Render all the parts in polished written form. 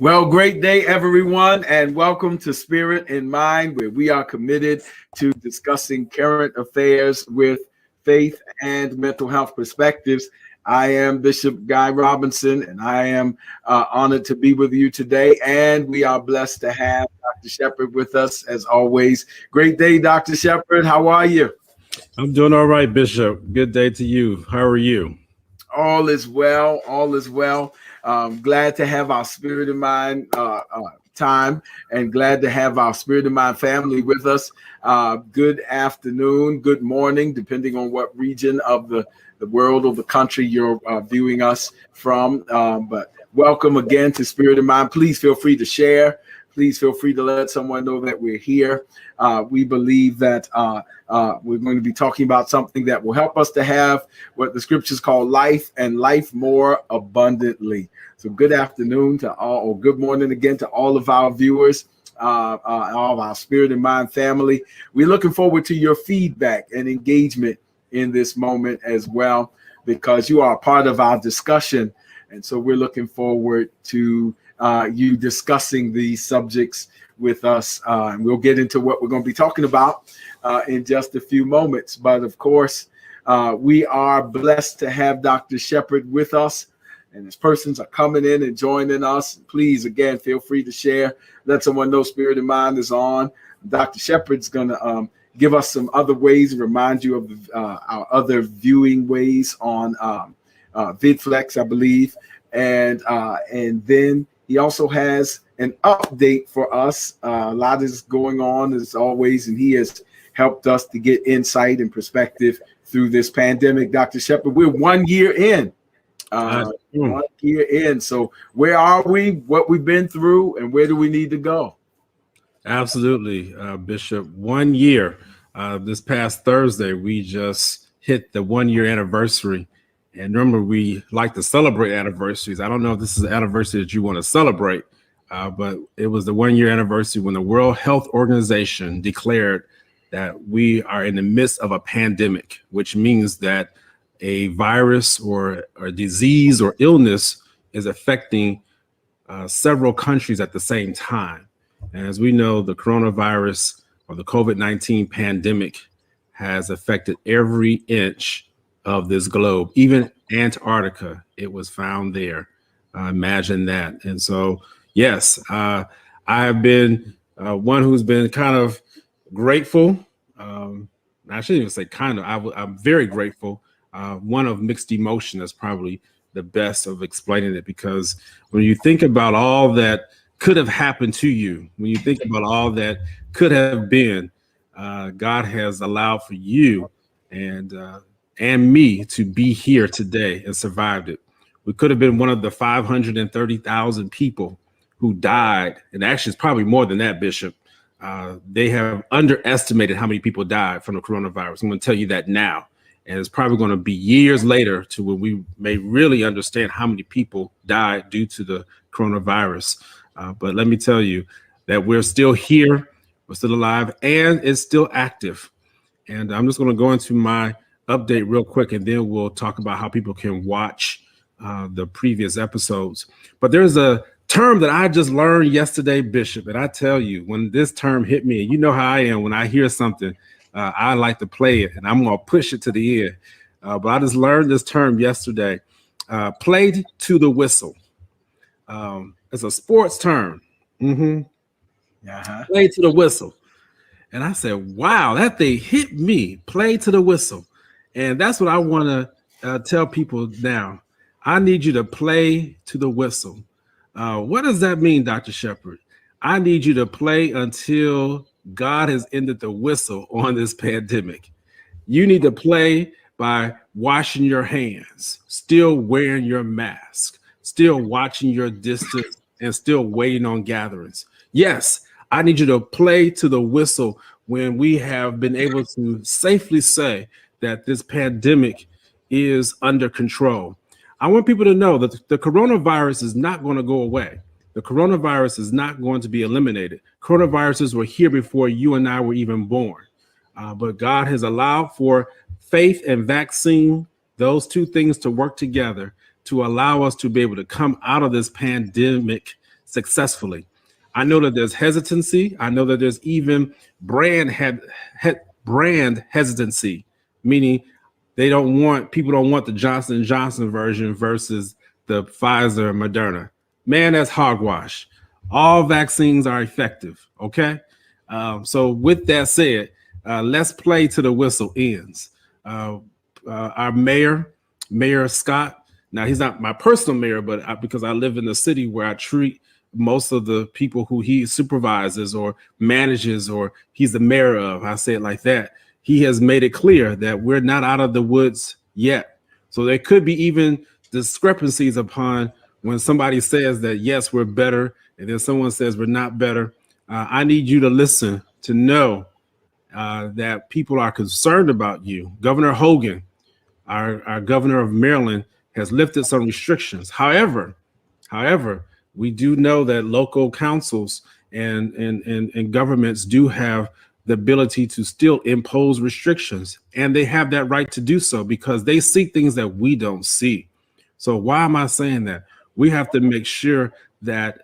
Well, great day, everyone, and welcome to Spirit in Mind, where we are committed to discussing current affairs with faith and mental health perspectives. I am Bishop Guy Robinson, and I am honored to be with you today. And we are blessed to have Dr. Shepherd with us, as always. Great day, Dr. Shepherd. How are you? I'm doing all right, Bishop. Good day to you. How are you? All is well. All is well. Glad to have our Spirit in Mind time, and glad to have our Spirit in Mind family with us. Good afternoon, good morning, depending on what region of the world or the country you're viewing us from. But welcome again to Spirit in Mind. Please feel free to share. Please feel free to let someone know that we're here. We believe that we're going to be talking about something that will help us to have what the scriptures call life, and life more abundantly. So good afternoon to all, or good morning again to all of our viewers, all of our Spirit and Mind family. We're looking forward to your feedback and engagement in this moment as well, because you are a part of our discussion. And so we're looking forward to you discussing these subjects with us. And we'll get into what we're going to be talking about in just a few moments. But of course, we are blessed to have Dr. Shepherd with us. And as persons are coming in and joining us, please, again, feel free to share. Let someone know Spirit in Mind is on. Dr. Shepherd's going to give us some other ways, remind you of our other viewing ways on VidFlex, I believe. And then he also has an update for us. A lot is going on as always, and he has helped us to get insight and perspective through this pandemic. Dr. Shepherd, we're 1 year in. 1 year in. So where are we? What we've been through, and where do we need to go? Absolutely, Bishop. 1 year. This past Thursday, we just hit the 1 year anniversary. And normally we like to celebrate anniversaries. I don't know if this is an anniversary that you want to celebrate, but it was the 1 year anniversary when the World Health Organization declared that we are in the midst of a pandemic, which means that a virus or a disease or illness is affecting several countries at the same time. And as we know, the coronavirus or the COVID-19 pandemic has affected every inch of this globe, even Antarctica. It was found there. Imagine that. And so, yes, I have been one who's been kind of grateful. I shouldn't even say kind of. I'm very grateful. One of mixed emotion is probably the best of explaining it, because when you think about all that could have happened to you, when you think about all that could have been, God has allowed for you and me to be here today and survived it. We could have been one of the 530,000 people who died. And actually, it's probably more than that, Bishop. They have underestimated how many people died from the coronavirus. I'm going to tell you that now. And it's probably going to be years later to when we may really understand how many people died due to the coronavirus. But let me tell you that we're still here, we're still alive, and it's still active. And I'm just going to go into my update real quick, and then we'll talk about how people can watch the previous episodes. But there's a term that I just learned yesterday, Bishop, and I tell you, when this term hit me, you know how I am when I hear something, I like to play it, and I'm going to push it to the end. But I just learned this term yesterday, played to the whistle. It's a sports term. Played to the whistle. And I said, wow, that thing hit me, play to the whistle. And that's what I want to tell people now. I need you to play to the whistle. What does that mean, Dr. Shepherd? I need you to play until God has ended the whistle on this pandemic. You need to play by washing your hands, still wearing your mask, still watching your distance, and still waiting on gatherings. Yes, I need you to play to the whistle when we have been able to safely say that this pandemic is under control. I want people to know that the coronavirus is not going to go away. The coronavirus is not going to be eliminated. Coronaviruses were here before you and I were even born. But God has allowed for faith and vaccine, those two things to work together to allow us to be able to come out of this pandemic successfully. I know that there's hesitancy. I know that there's even brand hesitancy, meaning people don't want the Johnson and Johnson version versus the Pfizer and Moderna. Man, that's hogwash. All vaccines are effective. Okay. So with that said, let's play to the whistle ends. Our Mayor Scott. Now he's not my personal mayor, but because I live in the city where I treat most of the people who he supervises or manages, or he's the mayor of, I say it like that. He has made it clear that we're not out of the woods yet. So there could be even discrepancies upon when somebody says that, yes, we're better, and then someone says we're not better. I need you to listen to know that people are concerned about you. Governor Hogan, our governor of Maryland, has lifted some restrictions. However, we do know that local councils and governments do have the ability to still impose restrictions, and they have that right to do so because they see things that we don't see. So why am I saying that? We have to make sure that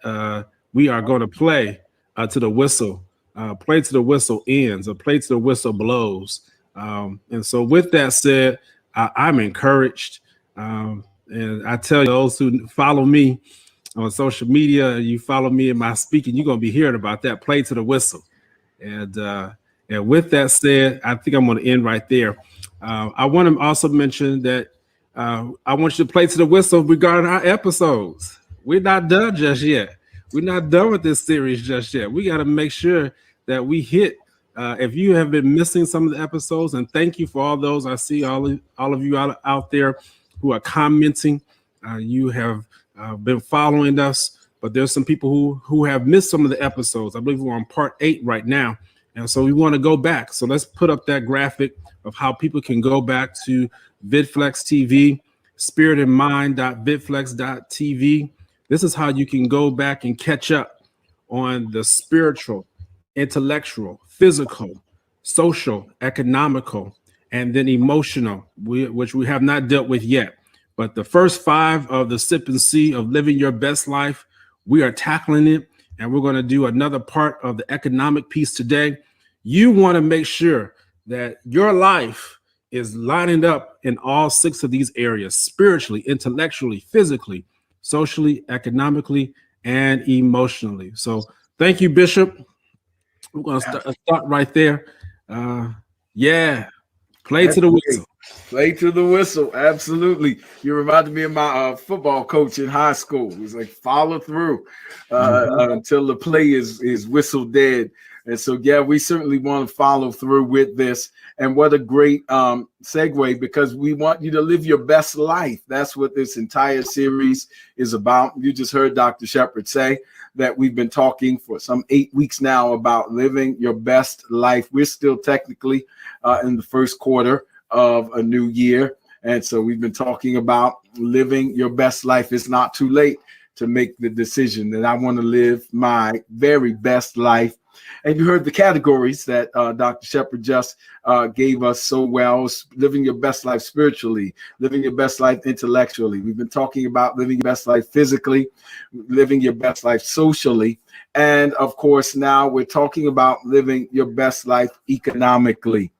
we are going to play to the whistle, play to the whistle ends, or play to the whistle blows. And so with that said, I'm encouraged. And I tell you, those who follow me on social media, you follow me in my speaking, you're going to be hearing about that play to the whistle. And with that said, I think I'm going to end right there. I want to also mention that I want you to play to the whistle regarding our episodes. We're not done just yet. We're not done with this series just yet. We got to make sure that we hit. If you have been missing some of the episodes, and thank you for all those. I see all of you out there who are commenting. You have been following us, but there's some people who have missed some of the episodes. I believe we're on part 8 right now. And so we want to go back. So let's put up that graphic of how people can go back to VidFlex TV, spiritandmind.vidflex.tv. This is how you can go back and catch up on the spiritual, intellectual, physical, social, economical, and then emotional, which we have not dealt with yet. But the first 5 of the sip and see of living your best life, we are tackling it. And we're going to do another part of the economic piece today. You want to make sure that your life is lining up in all 6 of these areas: spiritually, intellectually, physically, socially, economically, and emotionally. So thank you, Bishop. We're going to start right there. Play to the whistle. Play to the whistle. Absolutely. You reminded me of my football coach in high school. He's like, follow through until the play is whistled dead. And so, yeah, we certainly want to follow through with this. And what a great segue, because we want you to live your best life. That's what this entire series is about. You just heard Dr. Shepard say that we've been talking for some 8 weeks now about living your best life. We're still technically in the first quarter of a new year. And so we've been talking about living your best life. It's not too late to make the decision that I want to live my very best life. And you heard the categories that Dr. Shepard just gave us so well: living your best life spiritually, living your best life intellectually. We've been talking about living your best life physically, living your best life socially. And of course, now we're talking about living your best life economically.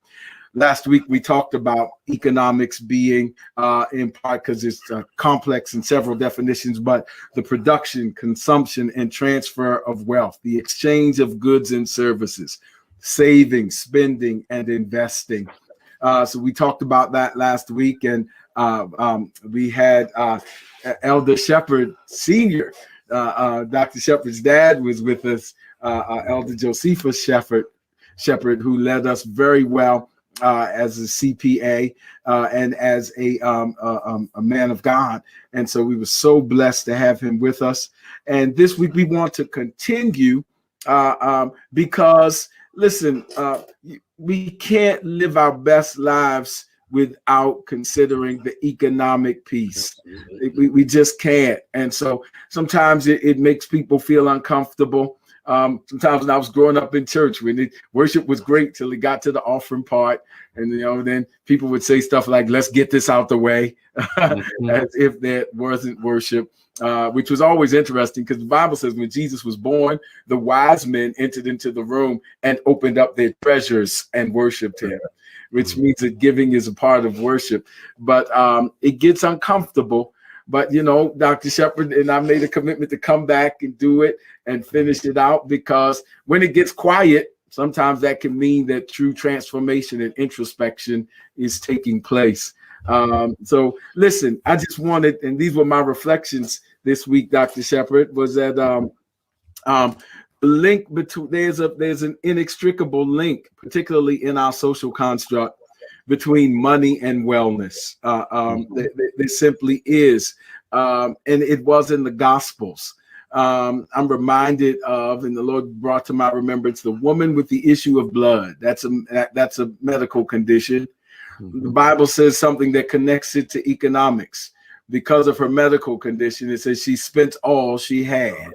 Last week, we talked about economics being in part, because it's complex in several definitions, but the production, consumption, and transfer of wealth, the exchange of goods and services, saving, spending, and investing. So we talked about that last week, and we had Elder Shepard Sr., Dr. Shepard's dad was with us, Elder Josephus Shepard, who led us very well as a CPA and as a man of God. And so we were so blessed to have him with us. And this week we want to continue because, listen, we can't live our best lives without considering the economic piece. We just can't. And so sometimes it makes people feel uncomfortable. Sometimes when I was growing up in church, when worship was great till it got to the offering part, and then people would say stuff like, "Let's get this out the way," as if that wasn't worship. Which was always interesting because the Bible says when Jesus was born, the wise men entered into the room and opened up their treasures and worshiped him, which means that giving is a part of worship. But it gets uncomfortable. But, Dr. Shepherd and I made a commitment to come back and do it and finish it out, because when it gets quiet, sometimes that can mean that true transformation and introspection is taking place. So listen, I just wanted, and these were my reflections this week, Dr. Shepherd, was that link between there's an inextricable link, particularly in our social construct, between money and wellness. There simply is, and it was in the Gospels. I'm reminded of, and the Lord brought to my remembrance, the woman with the issue of blood. That's a medical condition. The Bible says something that connects it to economics. Because of her medical condition, it says she spent all she had.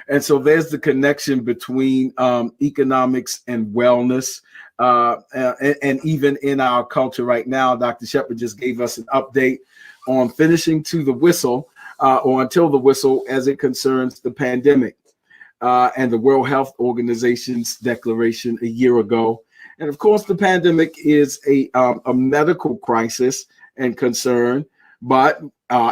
And so there's the connection between economics and wellness. And even in our culture right now, Dr. Shepherd just gave us an update on finishing to the whistle, or until the whistle, as it concerns the pandemic and the World Health Organization's declaration a year ago. And of course, the pandemic is a medical crisis and concern. But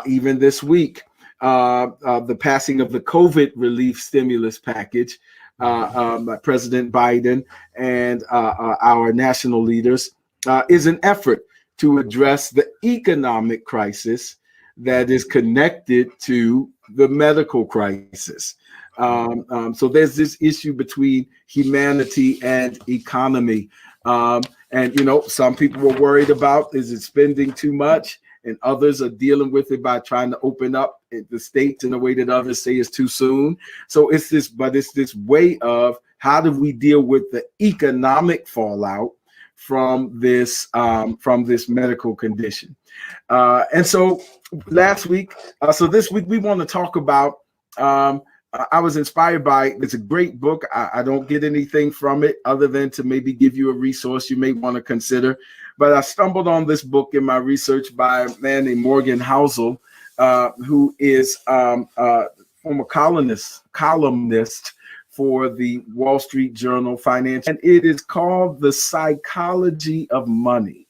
even this week, the passing of the COVID relief stimulus package by President Biden and our national leaders is an effort to address the economic crisis that is connected to the medical crisis. So there's this issue between humanity and economy. And, some people were worried about, is it spending too much? And others are dealing with it by trying to open up the states in a way that others say is too soon. So it's this way of how do we deal with the economic fallout from this medical condition. And so this week we want to talk about, I was inspired by, it's a great book. I don't get anything from it other than to maybe give you a resource you may want to consider. But I stumbled on this book in my research by a man named Morgan Housel, who is former columnist for the Wall Street Journal Finance. And it is called The Psychology of Money.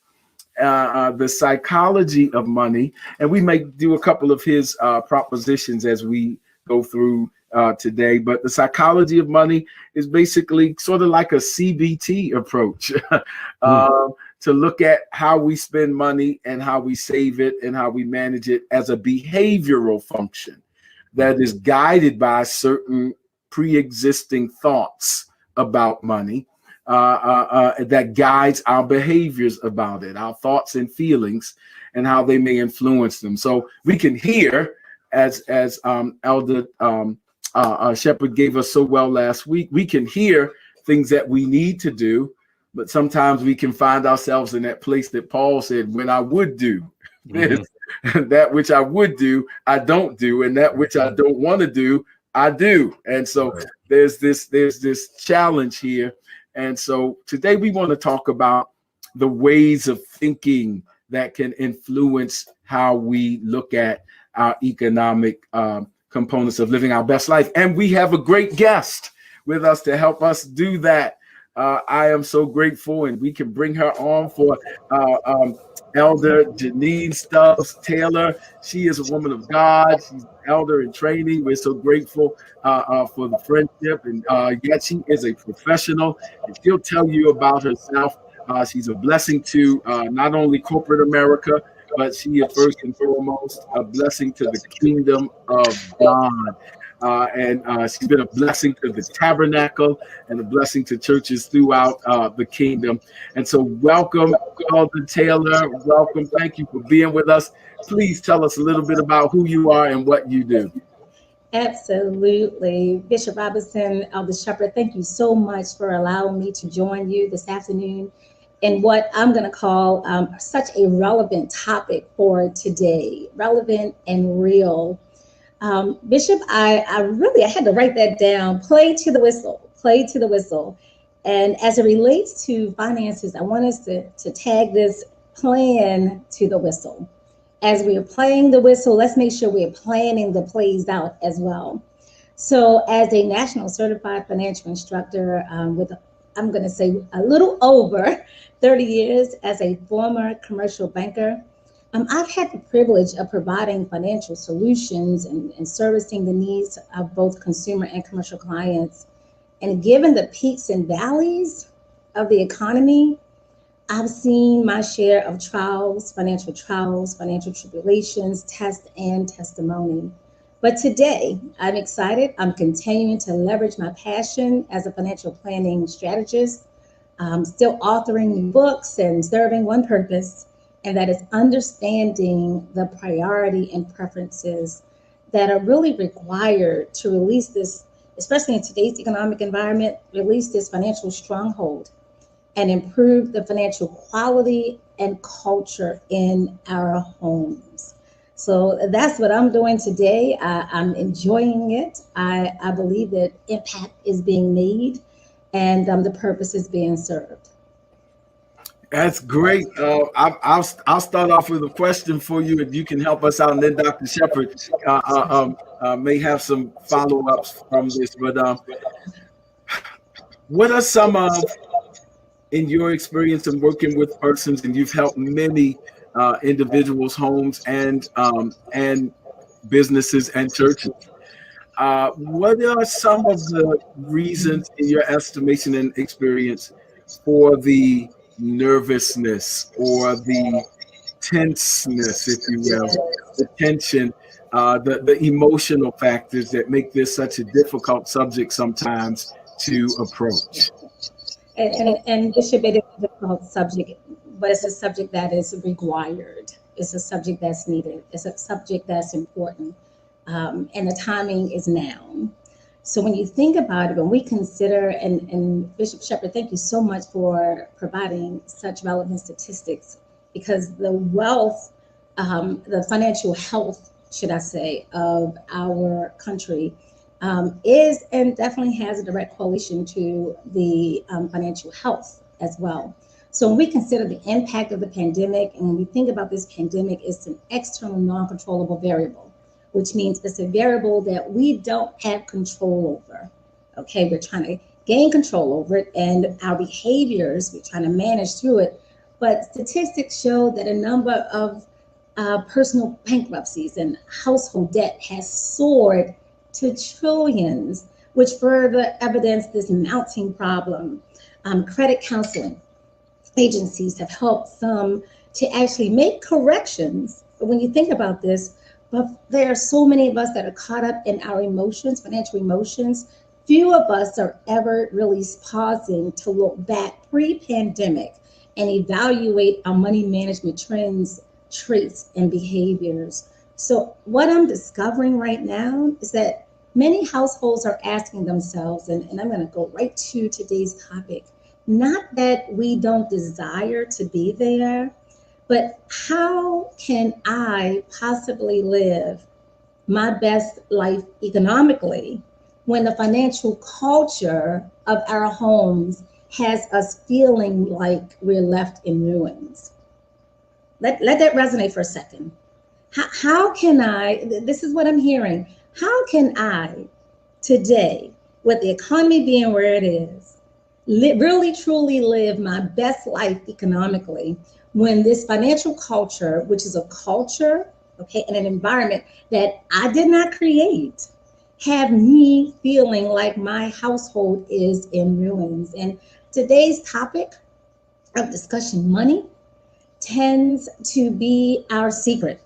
The Psychology of Money. And we may do a couple of his propositions as we go through today. But the psychology of money is basically sort of like a CBT approach. To look at how we spend money and how we save it and how we manage it as a behavioral function that is guided by certain pre-existing thoughts about money, that guides our behaviors about it, our thoughts and feelings, and how they may influence them. So we can hear, as Elder Shepherd gave us so well last week, we can hear things that we need to do. But sometimes we can find ourselves in that place that Paul said, when I would do this, that which I would do, I don't do, and that which I don't want to do, I do. And so there's this challenge here. And so today we want to talk about the ways of thinking that can influence how we look at our economic components of living our best life. And we have a great guest with us to help us do that. I am so grateful, and we can bring her on for Elder Janine Stubbs Taylor. She is a woman of God. She's an elder in training. We're so grateful for the friendship, and yet she is a professional, and she'll tell you about herself. She's a blessing to not only corporate America, but she is first and foremost a blessing to the kingdom of God. And she's been a blessing to the tabernacle and a blessing to churches throughout the kingdom. And so welcome, Elder Taylor. Welcome. Thank you for being with us. Please tell us a little bit about who you are and what you do. Absolutely. Bishop Robinson, Elder Shepherd, thank you so much for allowing me to join you this afternoon in what I'm going to call such a relevant topic for today, relevant and real. Bishop, I had to write that down. Play to the whistle, play to the whistle. And as it relates to finances, I want us to tag this plan to the whistle. As we are playing the whistle, let's make sure we are planning the plays out as well. So as a national certified financial instructor with, I'm going to say a little over 30 years as a former commercial banker, I've had the privilege of providing financial solutions and servicing the needs of both consumer and commercial clients. And given the peaks and valleys of the economy, I've seen my share of trials, financial tribulations, tests, and testimony. But today, I'm excited. I'm continuing to leverage my passion as a financial planning strategist. I'm still authoring new books and serving one purpose, and that is understanding the priority and preferences that are really required to release this, especially in today's economic environment, release this financial stronghold and improve the financial quality and culture in our homes. So that's what I'm doing today. I'm enjoying it. I believe that impact is being made and the purpose is being served. That's great. I'll start off with a question for you, if you can help us out, and then Dr. Shepherd may have some follow-ups from this. But what are some of, in your experience in working with persons, and you've helped many individuals, homes, and businesses and churches, what are some of the reasons, in your estimation and experience, for the nervousness or the tenseness, if you will, the tension, the emotional factors that make this such a difficult subject sometimes to approach? And Bishop, it is a difficult subject, but it's a subject that is required. It's a subject that's needed. It's a subject that's important. And the timing is now. So when you think about it, when we consider, and Bishop Shepherd, thank you so much for providing such relevant statistics, because the wealth, the financial health, should I say, of our country is and definitely has a direct correlation to the financial health as well. So when we consider the impact of the pandemic, and when we think about this pandemic, it's an external non-controllable variable, which means it's a variable that we don't have control over. Okay, we're trying to gain control over it, and our behaviors, we're trying to manage through it. But statistics show that a number of personal bankruptcies and household debt has soared to trillions, which further evidence this mounting problem. Credit counseling agencies have helped some to actually make corrections. But when you think about this, but there are so many of us that are caught up in our emotions, financial emotions. Few of us are ever really pausing to look back pre-pandemic and evaluate our money management trends, traits, and behaviors. So what I'm discovering right now is that many households are asking themselves, and I'm going to go right to today's topic, not that we don't desire to be there, but how can I possibly live my best life economically when the financial culture of our homes has us feeling like we're left in ruins? Let that resonate for a second. How can I, this is what I'm hearing, how can I today, with the economy being where it is, really truly live my best life economically when this financial culture, which is a culture, okay, and an environment that I did not create, have me feeling like my household is in ruins? And today's topic of discussion, money, tends to be our secret.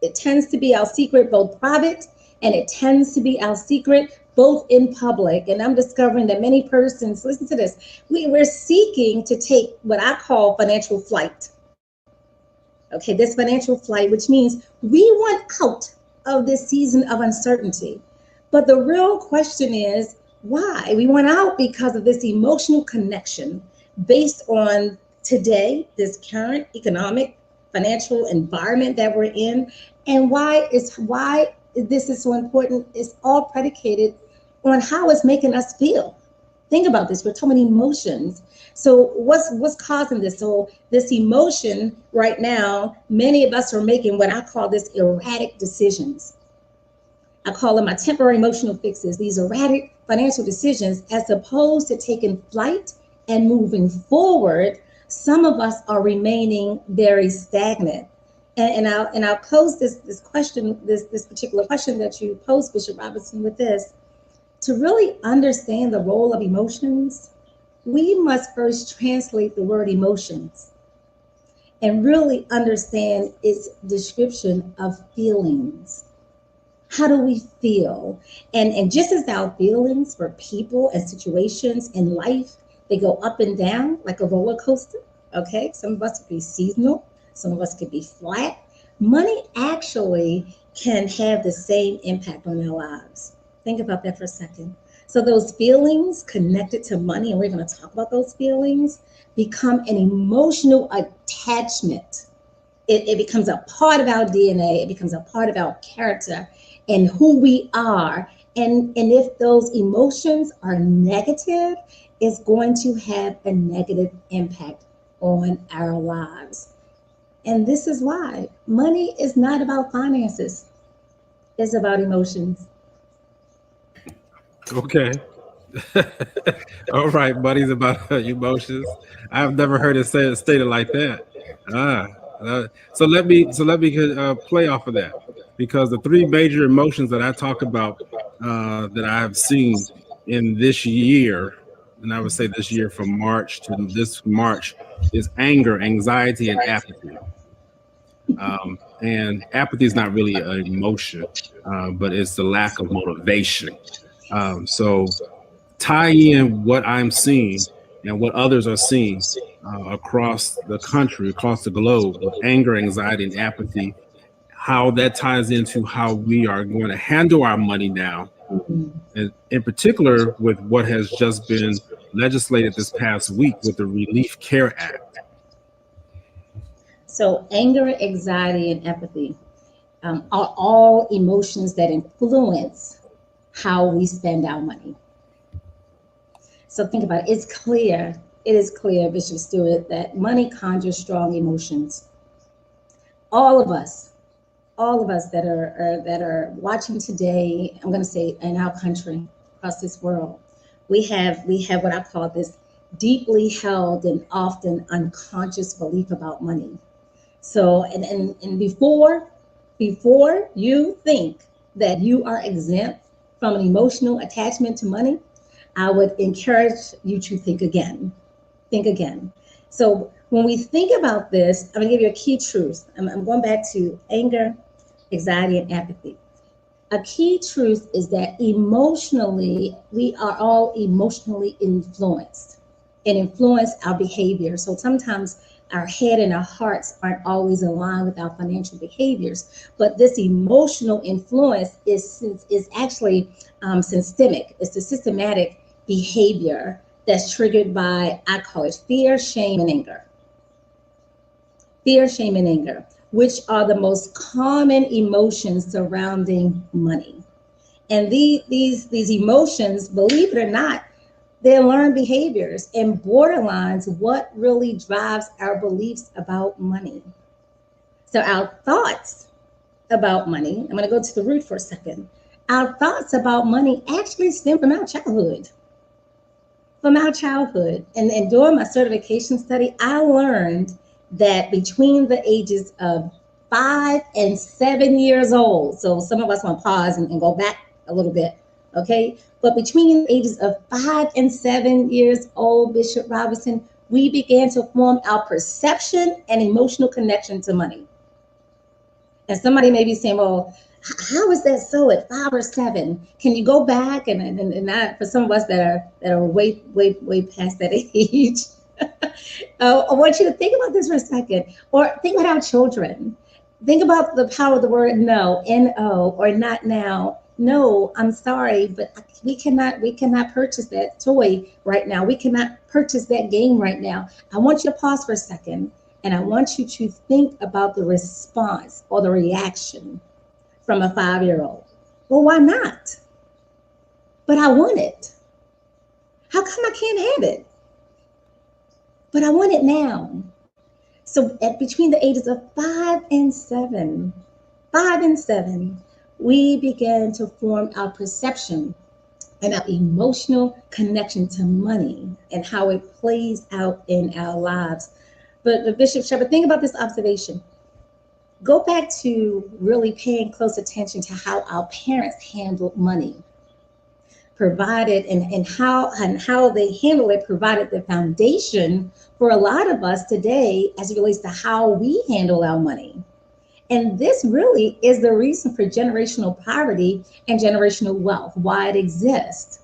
It tends to be our secret, both private, and it tends to be our secret both in public. And I'm discovering that many persons, listen to this, we're seeking to take what I call financial flight. Okay, this financial flight, which means we want out of this season of uncertainty. But the real question is why? We want out because of this emotional connection based on today, this current economic, financial environment that we're in. And why this is so important. It's all predicated on how it's making us feel. Think about this. We're talking about emotions. So what's causing this? So this emotion right now, many of us are making what I call this erratic decisions. I call them my temporary emotional fixes. These erratic financial decisions, as opposed to taking flight and moving forward, some of us are remaining very stagnant. And I'll close this question, this particular question that you posed, Bishop Robinson, with this. To really understand the role of emotions, we must first translate the word emotions and really understand its description of feelings. How do we feel? And just as our feelings for people and situations in life, they go up and down like a roller coaster. Okay, some of us could be seasonal, some of us could be flat. Money actually can have the same impact on our lives. Think about that for a second. So those feelings connected to money, and we're going to talk about those feelings, become an emotional attachment. It becomes a part of our DNA. It becomes a part of our character and who we are. And if those emotions are negative, it's going to have a negative impact on our lives. And this is why money is not about finances. It's about emotions. Okay. All right, buddies, about emotions. I've never heard it stated like that. Ah, so let me play off of that, because the three major emotions that I talk about that I've seen in this year, and I would say this year from March to this March, is anger, anxiety, and apathy. And apathy is not really an emotion, but it's the lack of motivation. So tie in what I'm seeing and what others are seeing across the country, across the globe, with anger, anxiety, and apathy, how that ties into how we are going to handle our money now, and in particular with what has just been legislated this past week with the Relief Care Act. So anger, anxiety, and empathy are all emotions that influence how we spend our money. So think about it. It's clear, it is clear, Bishop Stewart, that money conjures strong emotions. All of us, that are watching today, I'm going to say in our country, across this world, we have what I call this deeply held and often unconscious belief about money. So, and before you think that you are exempt from an emotional attachment to money, I would encourage you to think again. Think again. So when we think about this, I'm gonna give you a key truth. I'm going back to anger, anxiety, and apathy. A key truth is that emotionally, we are all emotionally influenced and influence our behavior. So sometimes our head and our hearts aren't always aligned with our financial behaviors, but this emotional influence is actually systemic. It's the systematic behavior that's triggered by, I call it fear, shame, and anger. Fear, shame, and anger, which are the most common emotions surrounding money. And these emotions, believe it or not, they're learned behaviors and borderlines what really drives our beliefs about money. So our thoughts about money, I'm going to go to the root for a second. Our thoughts about money actually stem from our childhood. And during my certification study, I learned that between the ages of 5 and 7 years old, so some of us want to pause and go back a little bit, okay? But between the ages of 5 and 7 years old, Bishop Robinson, we began to form our perception and emotional connection to money. And somebody may be saying, well, how is that so at 5 or 7? Can you go back? And not for some of us that are way past that age. I want you to think about this for a second, or think about our children. Think about the power of the word no, N-O, or not now. No, I'm sorry, but we cannot purchase that toy right now. We cannot purchase that game right now. I want you to pause for a second, and I want you to think about the response or the reaction from a 5-year-old. Well, why not? But I want it. How come I can't have it? But I want it now. So at between the ages of 5 and 7, we began to form our perception and our emotional connection to money and how it plays out in our lives. But Bishop Shepard, think about this observation. Go back to really paying close attention to how our parents handled money, provided and how they handle it, provided the foundation for a lot of us today as it relates to how we handle our money. And this really is the reason for generational poverty and generational wealth, why it exists.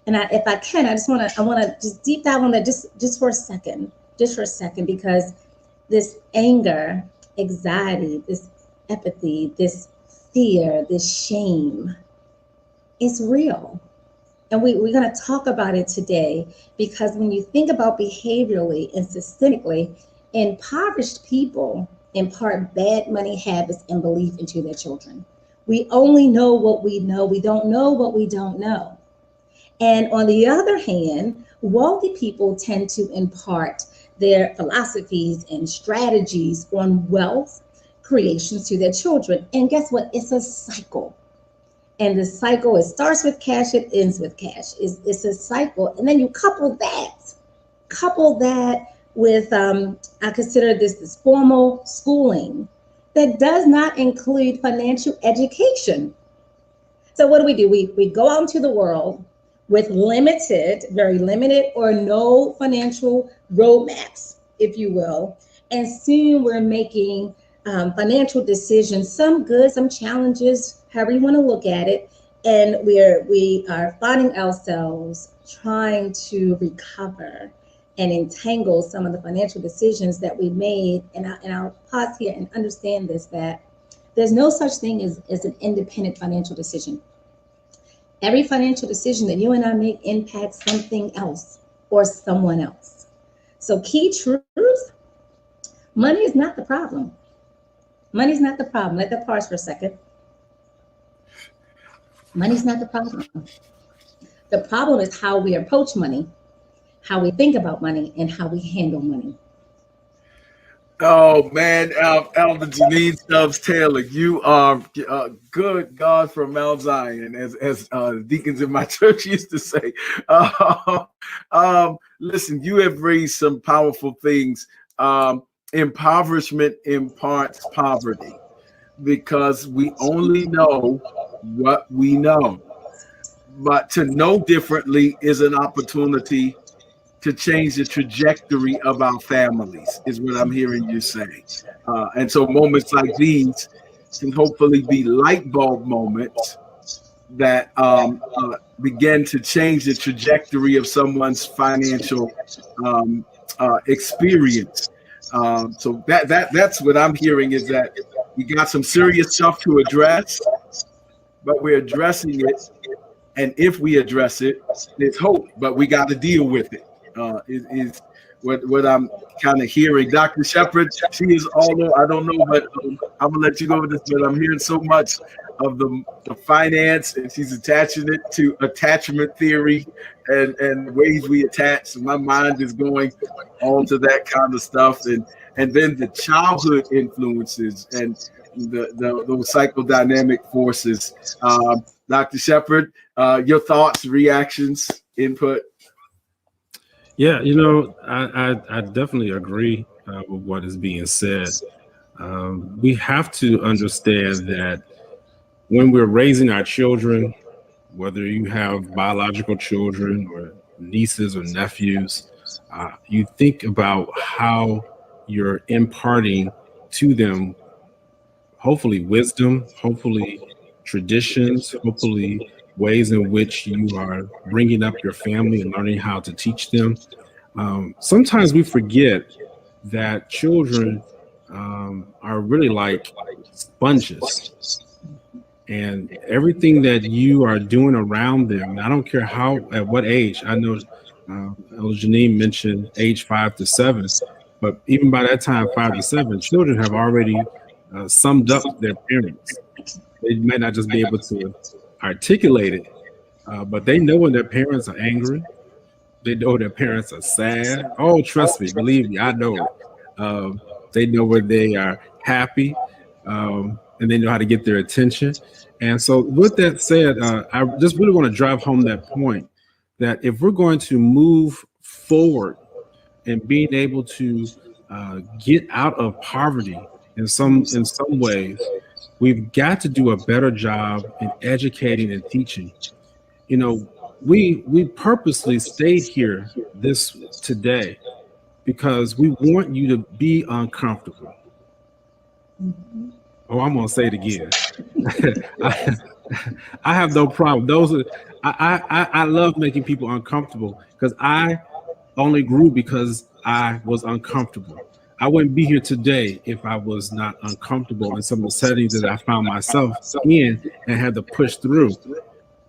And if I can, I want to just deep dive on that just for a second, because this anger, anxiety, this apathy, this fear, this shame, it's real. And we're going to talk about it today, because when you think about behaviorally and systemically, impoverished people impart bad money habits and belief into their children. We only know what we know. We don't know what we don't know. And on the other hand, wealthy people tend to impart their philosophies and strategies on wealth creations to their children. And guess what? It's a cycle. And the cycle, it starts with cash, it ends with cash. It's a cycle. And then you couple that with, I consider this formal schooling that does not include financial education. So what do? We go out into the world with very limited or no financial roadmaps, if you will. And soon we're making financial decisions, some good, some challenges, however you want to look at it. And we are finding ourselves trying to recover and entangle some of the financial decisions that we made. And I'll pause here and understand this, that there's no such thing as an independent financial decision. Every financial decision that you and I make impacts something else or someone else. So key truth, money is not the problem. Money's not the problem. Let that pause for a second. Money's not the problem. The problem is how we approach money, how we think about money, and how we handle money. Oh man, Elder Janine Stubbs Taylor, you are good God from Mount Zion, as deacons in my church used to say. Listen, you have raised some powerful things. Impoverishment imparts poverty, because we only know what we know. But to know differently is an opportunity to change the trajectory of our families, is what I'm hearing you say. And so moments like these can hopefully be light bulb moments that begin to change the trajectory of someone's financial experience. So that's what I'm hearing, is that we got some serious stuff to address, but we're addressing it. And if we address it, there's hope, but we got to deal with it. Is what I'm kind of hearing. Dr. Shepard, she is all, I don't know, but I'm gonna let you go with this, but I'm hearing so much of the finance, and she's attaching it to attachment theory and ways we attach. So my mind is going all to that kind of stuff, and then the childhood influences and those psychodynamic forces. Dr. Shepard, your thoughts, reactions, input? Yeah, I definitely agree with what is being said. We have to understand that when we're raising our children, whether you have biological children or nieces or nephews, you think about how you're imparting to them, hopefully wisdom, hopefully traditions, hopefully ways in which you are bringing up your family and learning how to teach them. Sometimes we forget that children are really like sponges, and everything that you are doing around them, I don't care at what age. I know Janine mentioned age 5 to 7, but even by that time, 5 to 7, children have already summed up their parents. They may not just be able to articulate it, but they know when their parents are angry. They know their parents are sad. Oh, trust me, believe me, I know it. They know when they are happy, and they know how to get their attention. And so, with that said, I just really want to drive home that point that if we're going to move forward and being able to get out of poverty in some ways, we've got to do a better job in educating and teaching. You know, we purposely stayed here this today because we want you to be uncomfortable. Mhm. Oh, I'm gonna say it again. I have no problem. I love making people uncomfortable because I only grew because I was uncomfortable. I wouldn't be here today if I was not uncomfortable in some of the settings that I found myself in and had to push through.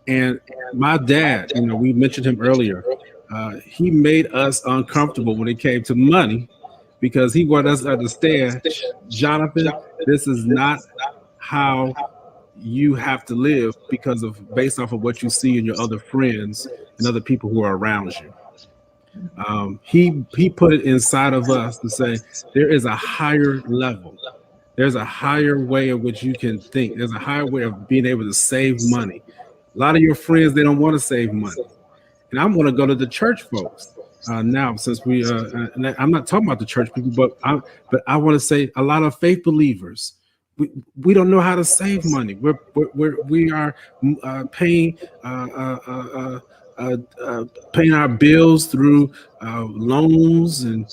And my dad, you know, we mentioned him earlier. He made us uncomfortable when it came to money because he wanted us to understand, Jonathan, this is not how you have to live because of based off of what you see in your other friends and other people who are around you. He put it inside of us to say there is a higher level. There's a higher way in which you can think. There's a higher way of being able to save money. A lot of your friends, they don't want to save money. And I'm going to go to the church folks now, since and I'm not talking about the church people, but I want to say a lot of faith believers. We don't know how to save money. We are paying paying our bills through loans and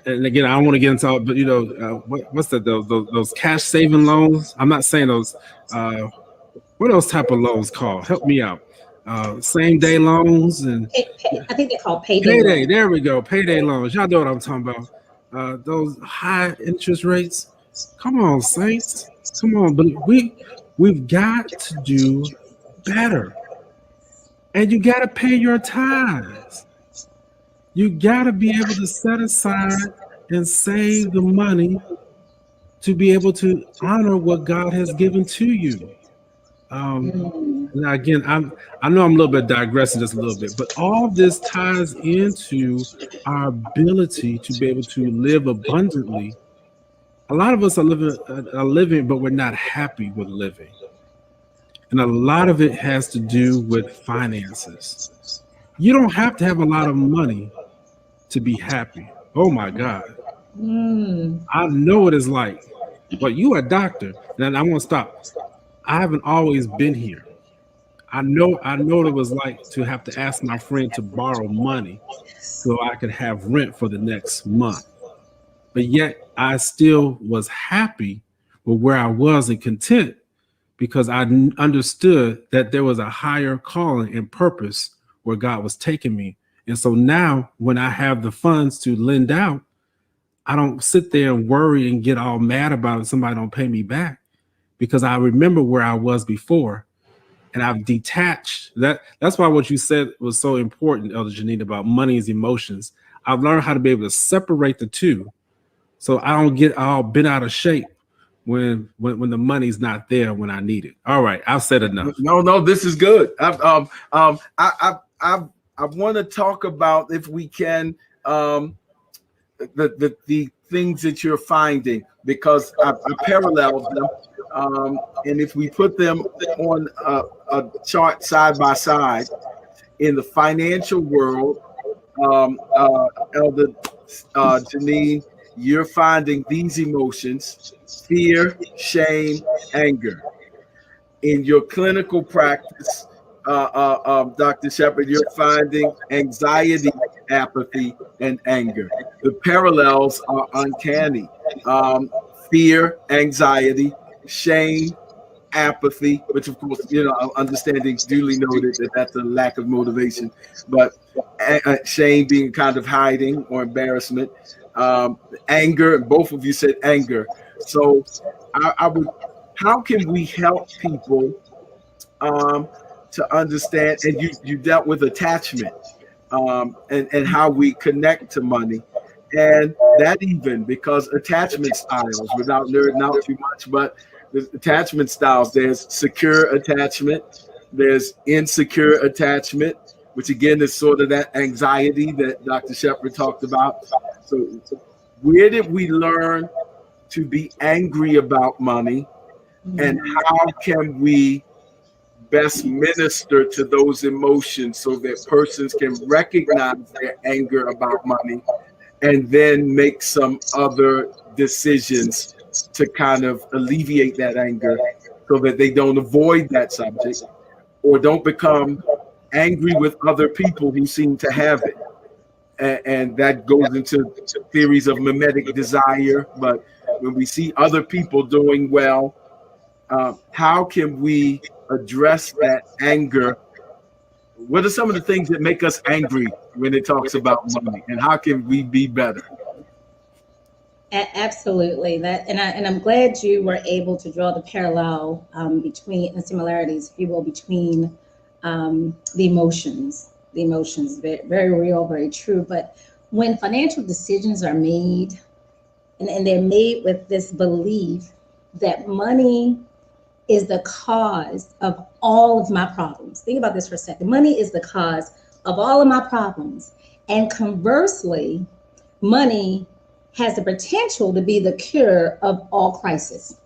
again, I don't want to get into all, but you know, what's that? Those cash saving loans. I'm not saying those. What are those type of loans called? Help me out. Same day loans and I think they're called payday payday. loans. There we go. Payday loans. Y'all know what I'm talking about. Those high interest rates. Come on, saints. Come on, but we've got to do better. And you got to pay your tithes. You got to be able to set aside and save the money to be able to honor what God has given to you. Now again, I know I'm a little bit digressing just a little bit, but all this ties into our ability to be able to live abundantly. A lot of us are living, but we're not happy with living. And a lot of it has to do with finances. You don't have to have a lot of money to be happy. Oh my God. I know what it's like. But you a doctor. Then I won't stop. I haven't always been here. I know what it was like to have to ask my friend to borrow money so I could have rent for the next month. But yet I still was happy with where I was and content because I understood that there was a higher calling and purpose where God was taking me. And so now when I have the funds to lend out, I don't sit there and worry and get all mad about it. Somebody don't pay me back because I remember where I was before. And I've detached that. That's why what you said was so important, Elder Janine, about money is emotions. I've learned how to be able to separate the two so I don't get all bent out of shape when the money's not there when I need it. All right, I've said enough. No, this is good. I want to talk about, if we can, the things that you're finding, because I paralleled them. And if we put them on a chart side by side in the financial world, Elder Janine, you're finding these emotions: fear, shame, anger. In your clinical practice, Dr. Shepherd, you're finding anxiety, apathy, and anger. The parallels are uncanny. Fear, anxiety, shame, apathy, which of course, you know, understanding duly noted that that's a lack of motivation, but shame being kind of hiding or embarrassment. Anger, both of you said anger. So I would, how can we help people to understand, and you dealt with attachment and how we connect to money. And that even because attachment styles, without nerding out too much, but the attachment styles, there's secure attachment, There's insecure attachment, which again is sort of that anxiety that Dr. Shepherd talked about. So where did we learn to be angry about money, and how can we best minister to those emotions so that persons can recognize their anger about money and then make some other decisions to kind of alleviate that anger so that they don't avoid that subject or don't become angry with other people who seem to have it. And that goes into theories of mimetic desire. But when we see other people doing well, how can we address that anger? What are some of the things that make us angry when it talks about money, and how can we be better? Absolutely. And I'm glad you were able to draw the parallel between the similarities, if you will, between the emotions. The emotions, very, very real, very true. But when financial decisions are made, and they're made with this belief that money is the cause of all of my problems. Think about this for a second. Money is the cause of all of my problems. And conversely, money has the potential to be the cure of all crisis.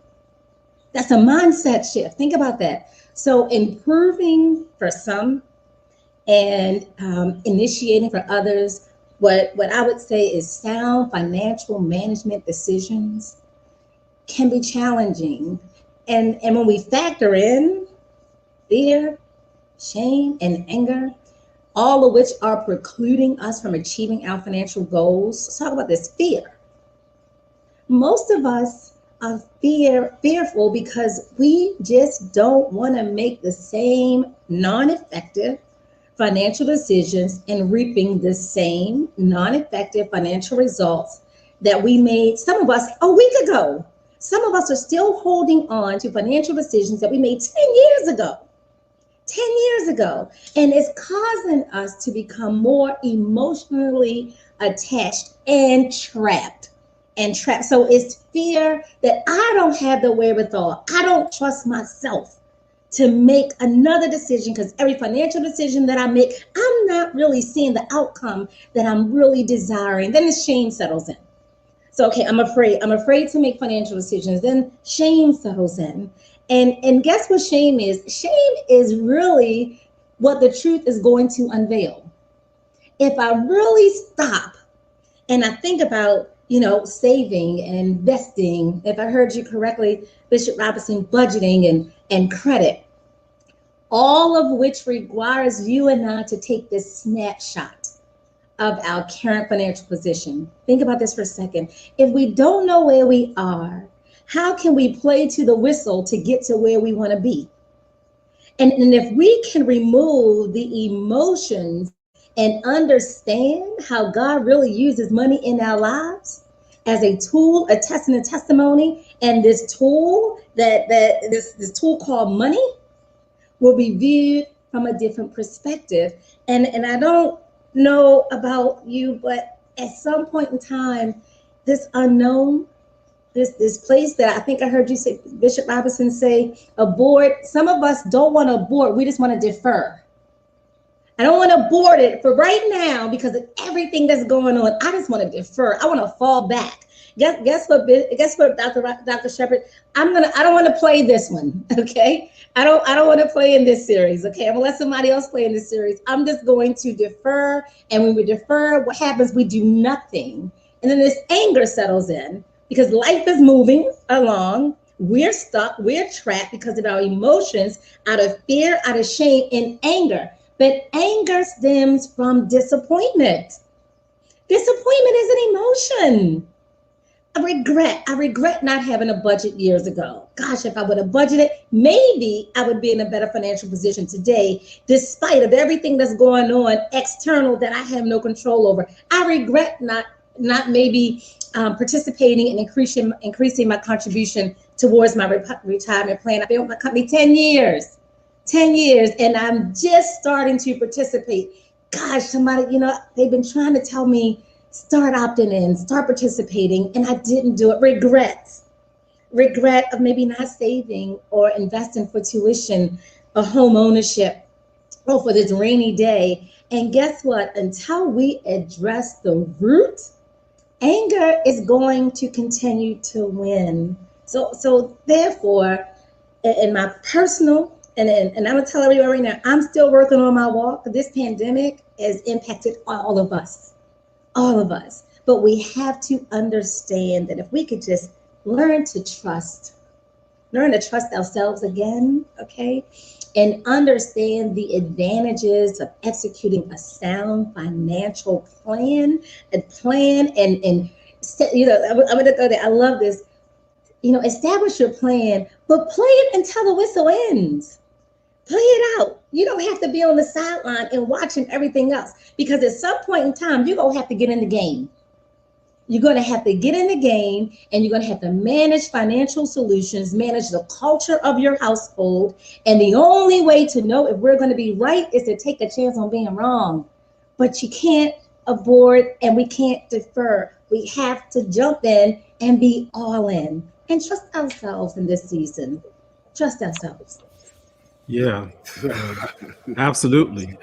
That's a mindset shift. Think about that. So improving for some and initiating for others, what I would say is sound financial management decisions can be challenging. And when we factor in fear, shame, and anger, all of which are precluding us from achieving our financial goals. Let's talk about this fear. Most of us are fearful because we just don't want to make the same non-effective financial decisions and reaping the same non-effective financial results that we made, some of us, a week ago. Some of us are still holding on to financial decisions that we made 10 years ago. 10 years ago. And it's causing us to become more emotionally attached and trapped. So it's fear that I don't have the wherewithal. I don't trust myself to make another decision, because every financial decision that I make, I'm not really seeing the outcome that I'm really desiring. Then the shame settles in. So, okay, I'm afraid to make financial decisions. Then shame settles in. And guess what shame is? Shame is really what the truth is going to unveil. If I really stop and I think about, saving and investing, if I heard you correctly, Bishop Robinson, budgeting and credit, all of which requires you and I to take this snapshot of our current financial position. Think about this for a second. If we don't know where we are, how can we play to the whistle to get to where we want to be? And if we can remove the emotions and understand how God really uses money in our lives as a tool, a test and a testimony, and this tool this tool called money will be viewed from a different perspective. And I don't know about you, but at some point in time, this unknown, this place that I think I heard you say, Bishop Robinson say, abort. Some of us don't want to abort. We just want to defer. I don't want to abort it for right now because of everything that's going on. I just want to defer. I want to fall back. Guess what, Dr. Shepherd? I don't want to play this one. Okay. I don't want to play in this series. Okay. I'm gonna let somebody else play in this series. I'm just going to defer. And when we defer, what happens? We do nothing. And then this anger settles in because life is moving along. We're stuck. We're trapped because of our emotions, out of fear, out of shame, and anger. But anger stems from disappointment. Disappointment is an emotion. I regret not having a budget years ago. Gosh, if I would have budgeted, maybe I would be in a better financial position today, despite of everything that's going on external that I have no control over. I regret not maybe participating and increasing my contribution towards my retirement plan. I've been with my company 10 years, and I'm just starting to participate. Gosh, somebody, they've been trying to tell me, start opting in, start participating, and I didn't do it. Regret of maybe not saving or investing for tuition. a home ownership, or for this rainy day. And guess what? Until we address the root, anger is going to continue to win. So therefore, in my personal, and I'm gonna tell everybody right now, I'm still working on my walk. This pandemic has impacted all of us, all of us. But we have to understand that if we could just learn to trust ourselves again, okay, and understand the advantages of executing a sound financial plan, and I'm going to go there. I love this. Establish your plan, but play it until the whistle ends. Play it out. You don't have to be on the sideline and watching everything else, because at some point in time, you're going to have to get in the game. You're going to have to get in the game, and you're going to have to manage financial solutions, manage the culture of your household. And the only way to know if we're going to be right is to take a chance on being wrong. But you can't abort, and we can't defer. We have to jump in and be all in and trust ourselves in this season. Trust ourselves. Yeah, absolutely.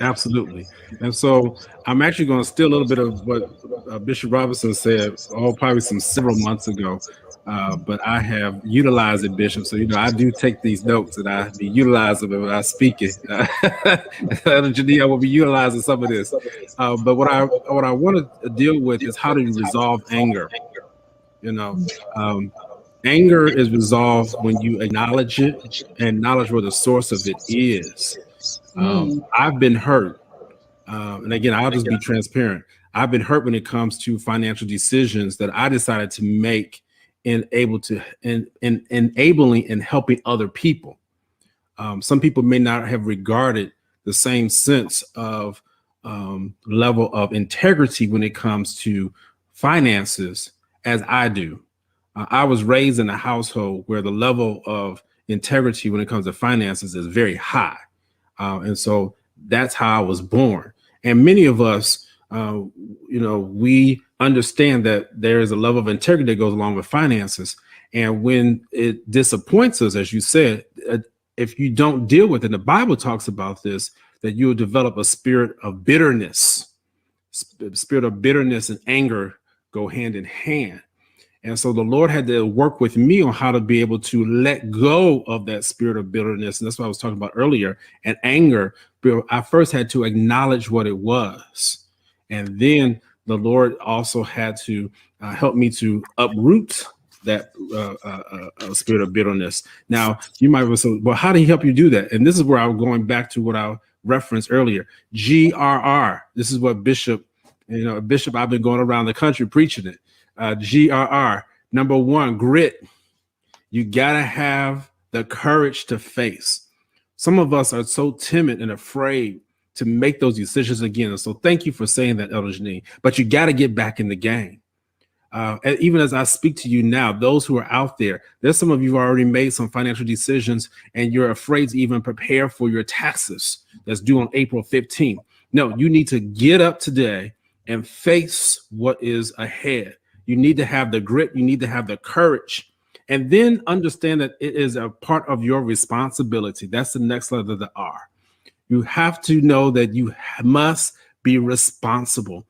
And so I'm actually going to steal a little bit of what Bishop Robinson said, probably several months ago. But I have utilized it, Bishop. So, I do take these notes and I be utilizing them when I speak it. Janine, I will be utilizing some of this. But what I want to deal with is how to resolve anger. Anger is resolved when you acknowledge it and acknowledge where the source of it is. I've been hurt. And again, I'll just be transparent. I've been hurt when it comes to financial decisions that I decided to make and enabling and helping other people. Some people may not have regarded the same sense of level of integrity when it comes to finances as I do. I was raised in a household where the level of integrity when it comes to finances is very high. And so that's how I was born. And many of us, we understand that there is a level of integrity that goes along with finances. And when it disappoints us, as you said, if you don't deal with it, the Bible talks about this, that you will develop a spirit of bitterness. Spirit of bitterness and anger go hand in hand. And so the Lord had to work with me on how to be able to let go of that spirit of bitterness. And that's what I was talking about earlier. And anger, I first had to acknowledge what it was. And then the Lord also had to help me to uproot that spirit of bitterness. Now, you might say, well, how did he help you do that? And this is where I'm going back to what I referenced earlier. GRR. This is what Bishop, I've been going around the country preaching it. GRR. Number one, grit. You gotta have the courage to face. Some of us are so timid and afraid to make those decisions again. And so thank you for saying that, Elder Janine. But you got to get back in the game. And even as I speak to you now, those who are out there's some of you who already made some financial decisions and you're afraid to even prepare for your taxes that's due on April 15th. No, you need to get up today and face what is ahead. You need to have the grit. You need to have the courage. And then understand that it is a part of your responsibility. That's the next letter of the R. You have to know that you must be responsible.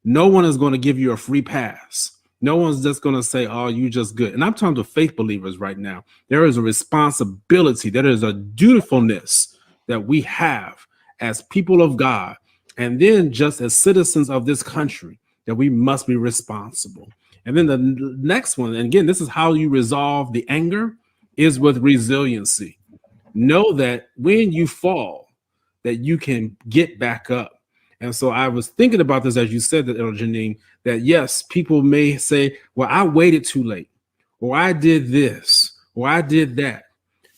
No one is going to give you a free pass. No one's just going to say, oh, you just good. And I'm talking to faith believers right now. There is a responsibility. There is a dutifulness that we have as people of God. And then just as citizens of this country, that we must be responsible. And then the next one, and again, this is how you resolve the anger, is with resiliency. Know that when you fall, that you can get back up. And so I was thinking about this as you said that, Elder Janine, that yes, people may say, well, I waited too late, or I did this, or I did that.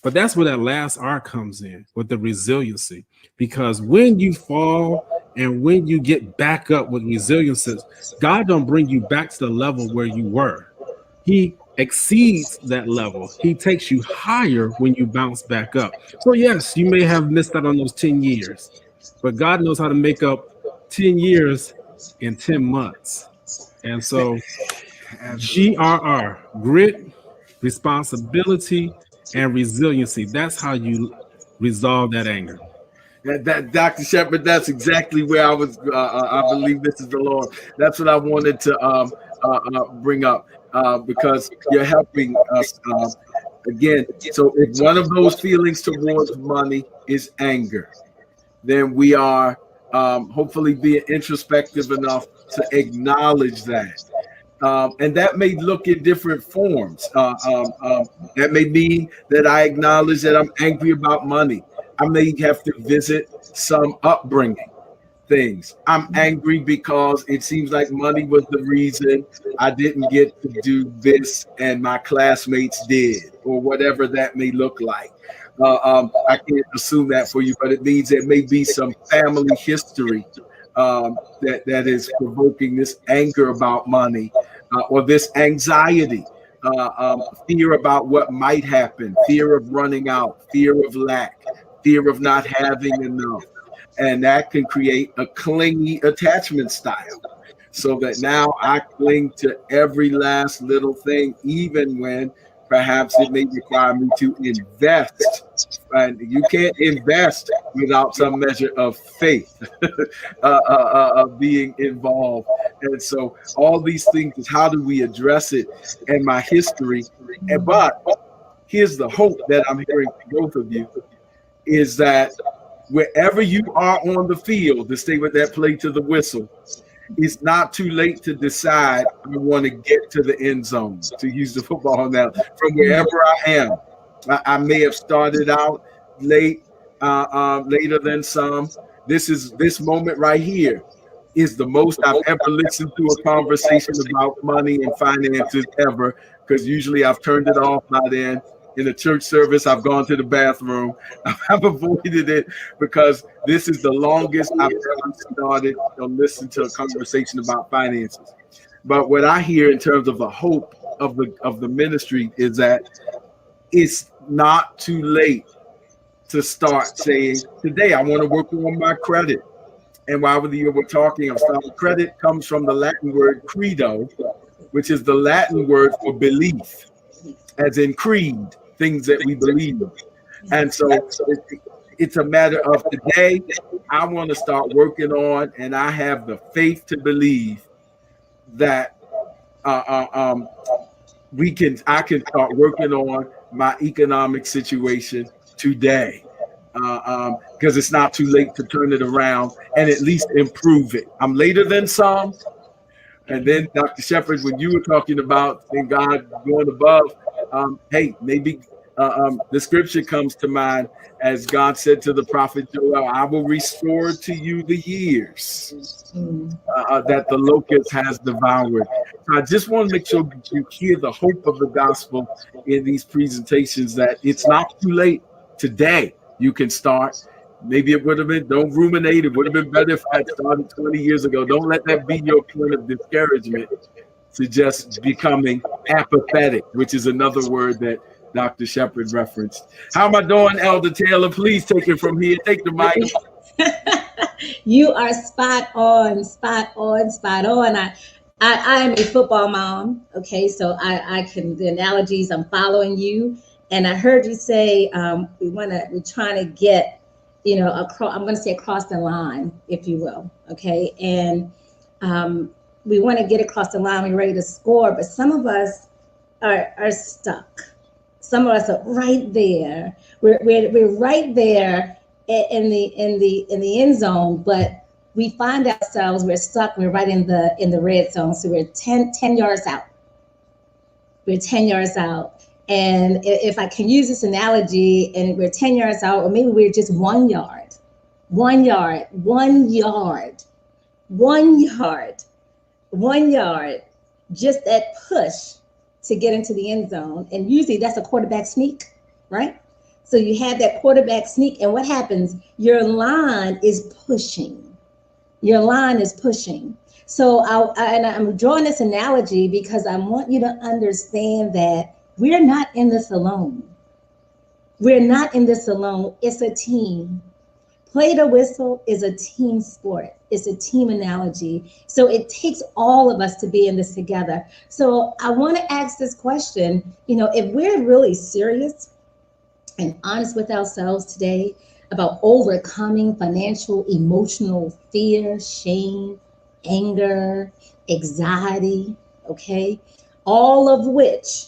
But that's where that last R comes in, with the resiliency. Because when you fall and when you get back up with resiliency, God don't bring you back to the level where you were. He exceeds that level. He takes you higher when you bounce back up. So yes, you may have missed out on those 10 years, but God knows how to make up 10 years in 10 months. And so GRR, grit, responsibility, and resiliency. That's how you resolve that anger. That Dr. Shepherd, that's exactly where I was. I believe this is the Lord. That's what I wanted to bring up because you're helping us again. So if one of those feelings towards money is anger, then we are hopefully being introspective enough to acknowledge that. And that may look in different forms. That may mean that I acknowledge that I'm angry about money. I may have to visit some upbringing things. I'm angry because it seems like money was the reason I didn't get to do this and my classmates did, or whatever that may look like. I can't assume that for you, but it means there may be some family history that is provoking this anger about money or this anxiety, fear about what might happen, fear of running out, fear of lack, fear of not having enough. And that can create a clingy attachment style so that now I cling to every last little thing, even when perhaps it may require me to invest. And you can't invest without some measure of faith being involved. And so all these things is how do we address it and my history. But here's the hope that I'm hearing from both of you is that wherever you are on the field, to stay with that play to the whistle, it's not too late to decide I want to get to the end zone, to use the football now, from wherever I am. I may have started out late, later than some. This moment right here is the most I've ever listened to a conversation about money and finances ever, because usually I've turned it off by then. In a church service, I've gone to the bathroom. I've avoided it because this is the longest I've ever started to listen to a conversation about finances. But what I hear in terms of the hope of the ministry is that it's not too late to start saying, today I want to work on my credit. And while we're talking, credit comes from the Latin word credo, which is the Latin word for belief, as in creed, things that we believe. And so it's a matter of today, I want to start working on, and I have the faith to believe that I can start working on my economic situation today. Because it's not too late to turn it around and at least improve it. I'm later than some. And then Dr. Shepherd, when you were talking about God going above, hey, maybe the scripture comes to mind as God said to the prophet Joel, I will restore to you the years that the locust has devoured. So I just want to make sure you hear the hope of the gospel in these presentations, that it's not too late. Today you can start. Maybe it would have been, don't ruminate. It would have been better if I had started 20 years ago. Don't let that be your point of discouragement to just becoming apathetic, which is another word that Dr. Shepherd referenced. How am I doing, Elder Taylor? Please take it from here. Take the mic. You are spot on, spot on, spot on. I am a football mom. Okay, so I can, the analogies, I'm following you. And I heard you say we're trying to get, across, I'm going to say across the line, if you will. Okay, and we want to get across the line. We're ready to score, but some of us are stuck. Some of us are right there. We're right there in the end zone, but we find ourselves, we're stuck. We're right in the red zone, so we're 10 yards out. We're 10 yards out. And if I can use this analogy, and we're 10 yards out, or maybe we're just 1 yard, just that push to get into the end zone. And usually that's a quarterback sneak, right? So you have that quarterback sneak, and what happens? Your line is pushing. So I'm drawing this analogy because I want you to understand that we're not in this alone. It's a team. Play the whistle is a team sport. It's a team analogy. So it takes all of us to be in this together. So I want to ask this question, if we're really serious and honest with ourselves today about overcoming financial, emotional fear, shame, anger, anxiety, okay? All of which,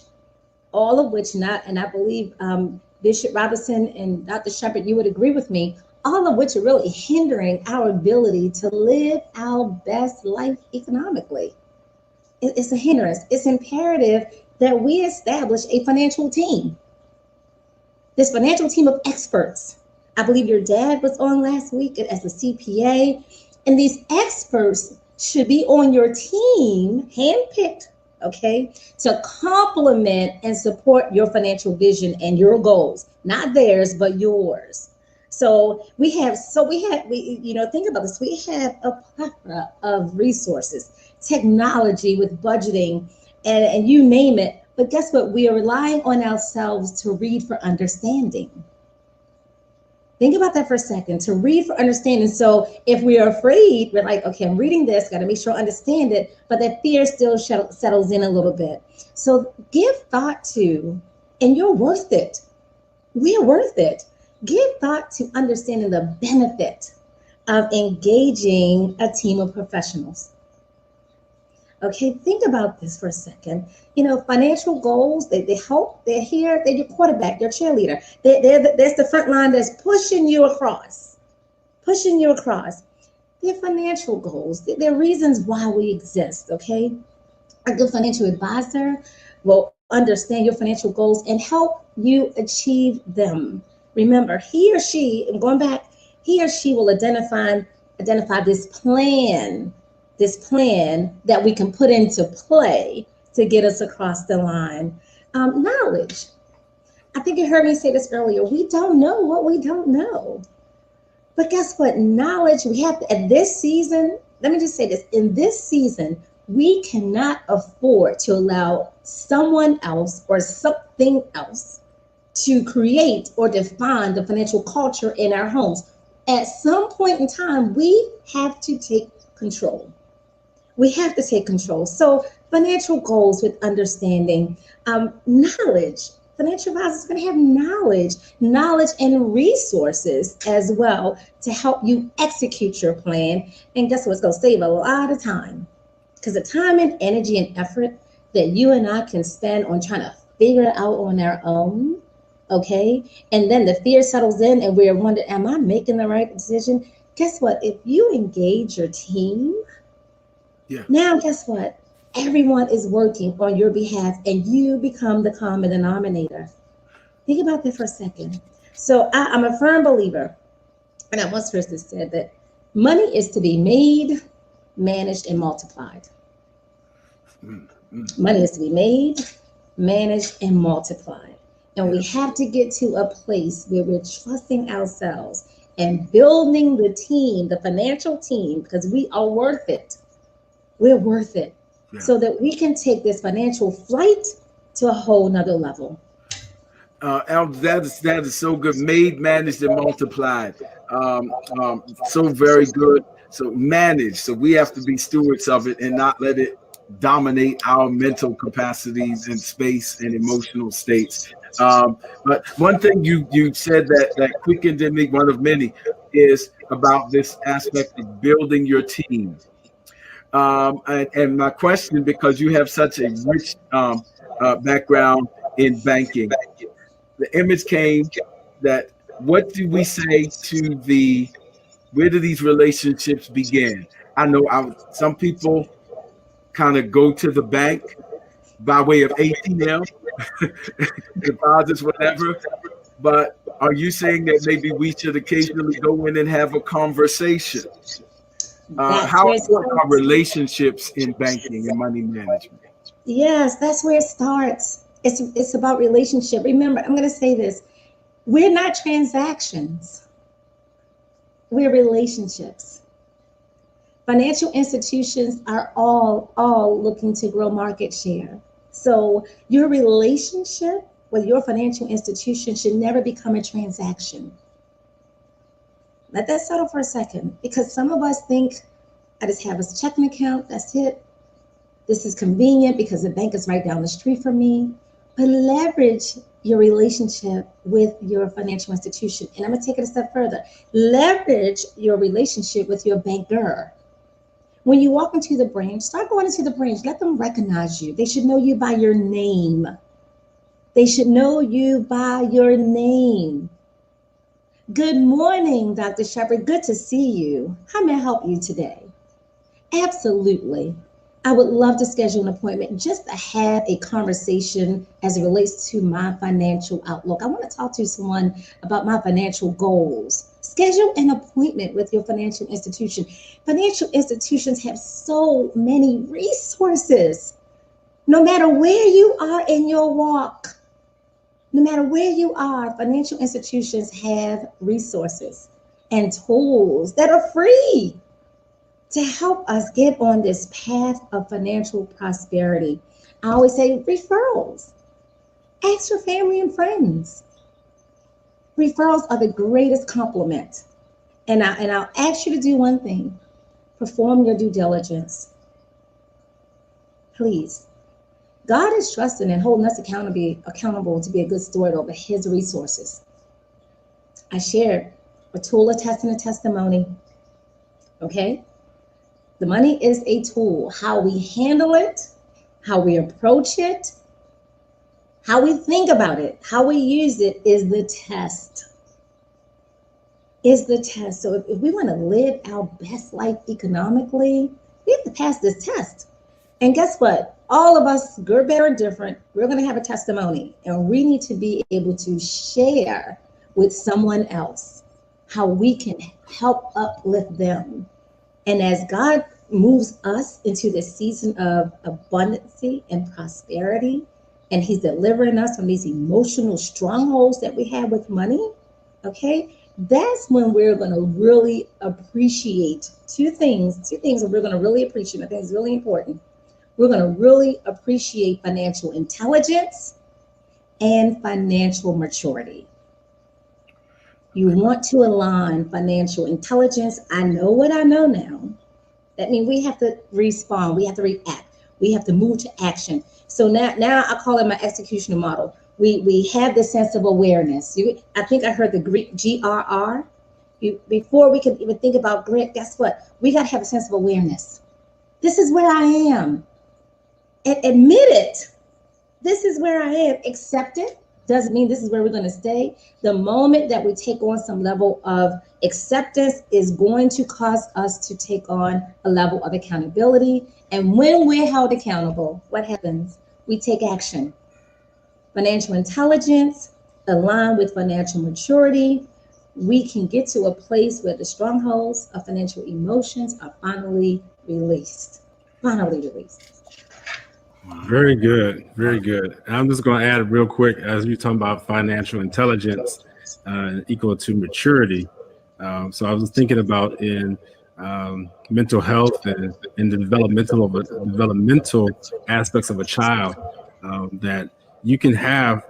not, and I believe Bishop Robinson and Dr. Shepard, you would agree with me, all of which are really hindering our ability to live our best life economically. It's a hindrance. It's imperative that we establish a financial team. This financial team of experts. I believe your dad was on last week as a CPA, and these experts should be on your team, handpicked, okay, to complement and support your financial vision and your goals, not theirs, but yours. So we think about this. We have a plethora of resources, technology with budgeting, and you name it. But guess what? We are relying on ourselves to read for understanding. Think about that for a second, to read for understanding. So if we are afraid, we're like, okay, I'm reading this, got to make sure I understand it, but that fear still settles in a little bit. So give thought to, and you're worth it. We're worth it. Give thought to understanding the benefit of engaging a team of professionals. Okay, think about this for a second. You know, financial goals, they help, they're here, they're your quarterback, your cheerleader. There's the front line that's pushing you across. They're financial goals. They're reasons why we exist, okay? A good financial advisor will understand your financial goals and help you achieve them. Remember, he or she, and going back, he or she will identify this plan that we can put into play to get us across the line. Knowledge. I think you heard me say this earlier. We don't know what we don't know. But guess what? Knowledge, we have to, at this season, let me just say this, in this season, we cannot afford to allow someone else or something else to create or define the financial culture in our homes. At some point in time, we have to take control. So financial goals with understanding, knowledge. Financial advisors are going to have knowledge and resources as well to help you execute your plan. And guess what? It's going to save a lot of time, because the time and energy and effort that you and I can spend on trying to figure it out on our own, okay? And then the fear settles in and we're wondering, am I making the right decision? Guess what? If you engage your team, now guess what? Everyone is working on your behalf and you become the common denominator. Think about that for a second. So I'm a firm believer, and I once heard this said that money is to be made, managed, and multiplied. Money is to be made, managed, and multiplied. And we have to get to a place where we're trusting ourselves and building the team, the financial team, because we are worth it. We're worth it. So that we can take this financial flight to a whole nother level. Al, that is so good. Made, managed, and multiplied. So very good. So managed. So we have to be stewards of it and not let it dominate our mental capacities and space and emotional states. But one thing you said that quickened in me, one of many, is about this aspect of building your team. And my question, because you have such a rich background in banking, the image came that what do we say to where do these relationships begin? I know some people kind of go to the bank by way of ATM, deposits, whatever. But are you saying that maybe we should occasionally go in and have a conversation? How important are relationships in banking and money management? Yes, that's where it starts. It's about relationship. Remember, I'm going to say this. We're not transactions. We're relationships. Financial institutions are all looking to grow market share. So your relationship with your financial institution should never become a transaction. Let that settle for a second, because some of us think, I just have a checking account, that's it. This is convenient because the bank is right down the street from me. but leverage your relationship with your financial institution. And I'm going to take it a step further. Leverage your relationship with your banker. When you walk into the branch, start going into the branch. Let them recognize you. They should know you by your name. They should know you by your name. Good morning, Dr. Shepherd. Good to see you. How may I help you today? Absolutely. I would love to schedule an appointment just to have a conversation as it relates to my financial outlook. I want to talk to someone about my financial goals. Schedule an appointment with your financial institution. Financial institutions have so many resources. No matter where you are in your walk, no matter where you are, financial institutions have resources and tools that are free to help us get on this path of financial prosperity. I always say referrals. Ask your family and friends. Referrals are the greatest compliment. And I'll ask you to do one thing. Perform your due diligence. Please. God is trusting and holding us accountable to be a good steward over his resources. I shared a tool, a test, and a testimony. Okay? The money is a tool. How we handle it, how we approach it, how we think about it, how we use it is the test. Is the test. So if we want to live our best life economically, we have to pass this test. And guess what? All of us, good, better, and different, we're going to have a testimony. And we need to be able to share with someone else how we can help uplift them. And as God moves us into this season of abundancy and prosperity, and he's delivering us from these emotional strongholds that we have with money, okay, that's when we're going to really appreciate two things that we're going to really appreciate. I think it's really important. We're going to really appreciate financial intelligence and financial maturity. You want to align financial intelligence. I know what I know now. That means we have to respond. We have to react. We have to move to action. So now I call it my execution model. We have this sense of awareness. I think I heard the Greek GRR. Before we can even think about grit, guess what? We got to have a sense of awareness. This is where I am. And admit it. This is where I am. Accept it. Doesn't mean this is where we're going to stay. The moment that we take on some level of acceptance is going to cause us to take on a level of accountability. And when we're held accountable, what happens? We take action. Financial intelligence, aligned with financial maturity, we can get to a place where the strongholds of financial emotions are finally released. Finally released. Very good. Very good. I'm just going to add real quick, as we're talking about financial intelligence equal to maturity. So I was thinking about in mental health and in the developmental aspects of a child, that you can have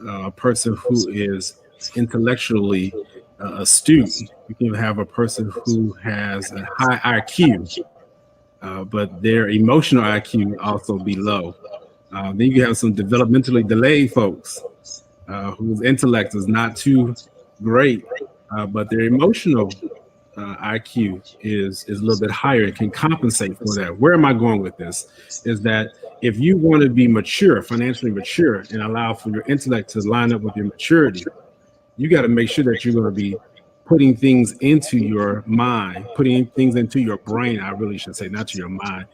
a person who is intellectually astute. You can have a person who has a high IQ, but their emotional IQ also be low. Then you have some developmentally delayed folks whose intellect is not too great, but their emotional IQ is a little bit higher. It can compensate for that. Where am I going with this? Is that if you want to be mature, financially mature, and allow for your intellect to line up with your maturity, you got to make sure that you're going to be putting things into your mind, putting things into your brain. I really should say, not to your mind.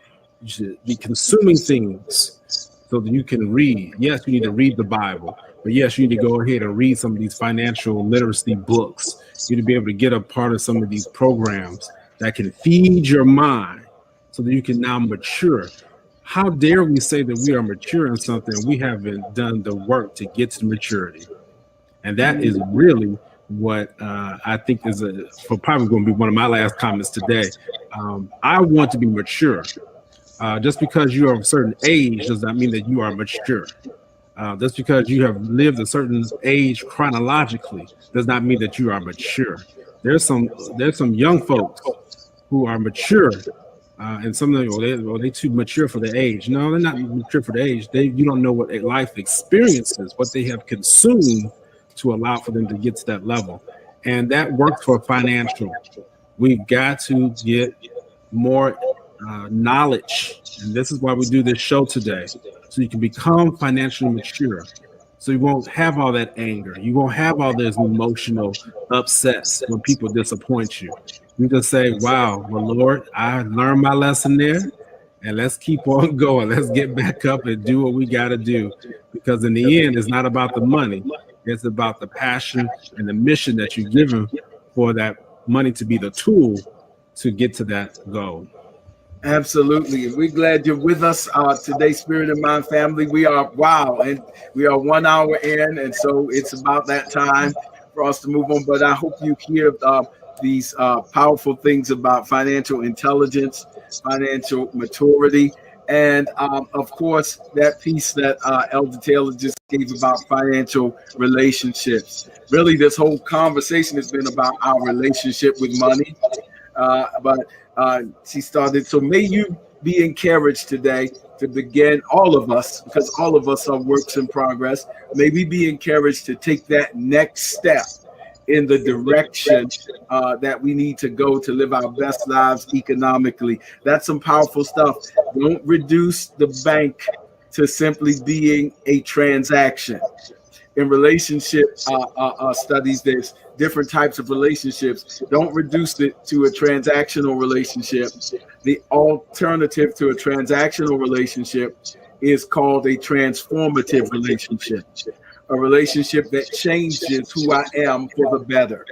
You should be consuming things so that you can read. Yes, you need to read the Bible, but yes, you need to go ahead and read some of these financial literacy books. You need to be able to get a part of some of these programs that can feed your mind so that you can now mature. How dare we say that we are mature in something we haven't done the work to get to maturity? And that is really what I think is probably going to be one of my last comments today. I want to be mature. Just because you are of a certain age does not mean that you are mature. Just because you have lived a certain age chronologically does not mean that you are mature. There's some young folks who are mature And some of them, they too mature for their age. No, they're not mature for their age. You don't know what a life experiences, what they have consumed to allow for them to get to that level. And that works for financial. We've got to get more knowledge. And this is why we do this show today. So you can become financially mature. So you won't have all that anger. You won't have all those emotional upsets when people disappoint you. You just say, wow, well, Lord, I learned my lesson there, and let's keep on going. Let's get back up and do what we got to do. Because in the end, it's not about the money. It's about the passion and the mission that you're given for that money to be the tool to get to that goal. Absolutely. We're glad you're with us today, Spirit and Mind family. And we are 1 hour in, and so it's about that time for us to move on. But I hope you hear these powerful things about financial intelligence, financial maturity, and of course, that piece that Elder Taylor just gave about financial relationships. Really, this whole conversation has been about our relationship with money. But she started. So may you be encouraged today to begin, all of us, because all of us are works in progress. May we be encouraged to take that next step in the direction that we need to go to live our best lives economically. That's some powerful stuff. Don't reduce the bank to simply being a transaction. In relationship studies, there's different types of relationships. Don't reduce it to a transactional relationship. The alternative to a transactional relationship is called a transformative relationship, a relationship that changes who I am for the better.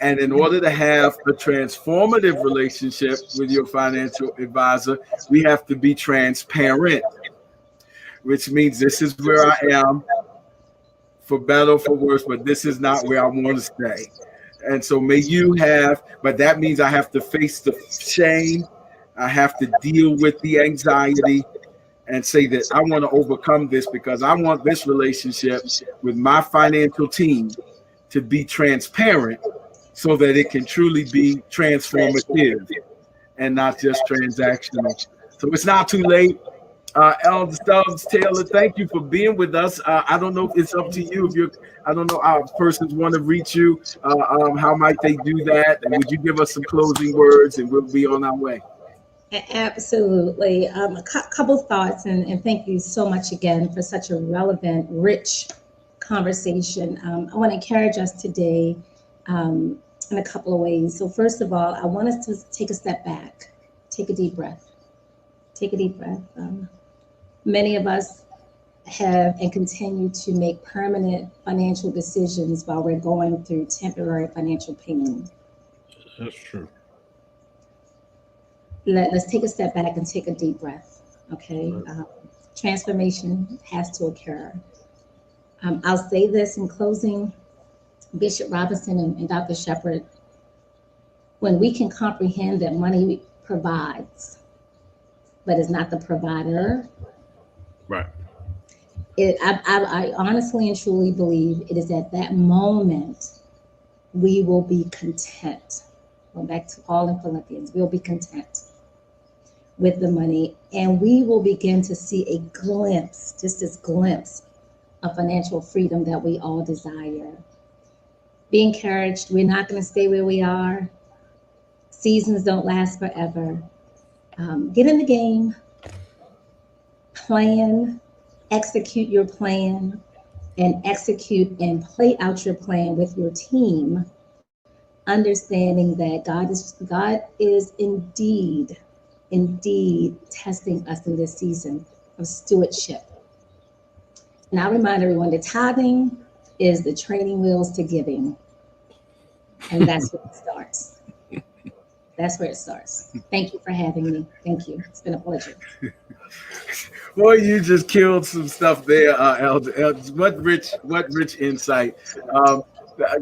And in order to have a transformative relationship with your financial advisor, we have to be transparent, which means this is where I am, for better or for worse, but this is not where I want to stay. And so may you have, but that means I have to face the shame. I have to deal with the anxiety and say that I want to overcome this, because I want this relationship with my financial team to be transparent so that it can truly be transformative and not just transactional. So it's not too late. Elder Stubbs Taylor, thank you for being with us. I don't know if it's up to you. I don't know how persons want to reach you. How might they do that? And would you give us some closing words, and we'll be on our way? Absolutely. A couple thoughts, and thank you so much again for such a relevant, rich conversation. I want to encourage us today in a couple of ways. So first of all, I want us to take a step back, take a deep breath. Take a deep breath. Many of us have and continue to make permanent financial decisions while we're going through temporary financial pain. That's true. Let's take a step back and take a deep breath, okay? Transformation has to occur. I'll say this in closing. Bishop Robinson and Dr. Shepherd, when we can comprehend that money provides, but is not the provider. Right. I honestly and truly believe it is at that moment we will be content. Going back to Paul in Philippians, we'll be content with the money, and we will begin to see a glimpse, just this glimpse of financial freedom that we all desire. Be encouraged. We're not going to stay where we are. Seasons don't last forever. Get in the game, plan, execute your plan, and execute and play out your plan with your team, understanding that God is indeed testing us in this season of stewardship. And I remind everyone that tithing is the training wheels to giving. And that's where it starts. That's where it starts. Thank you for having me. Thank you. It's been a pleasure. Boy, you just killed some stuff there, Elder. What rich insight.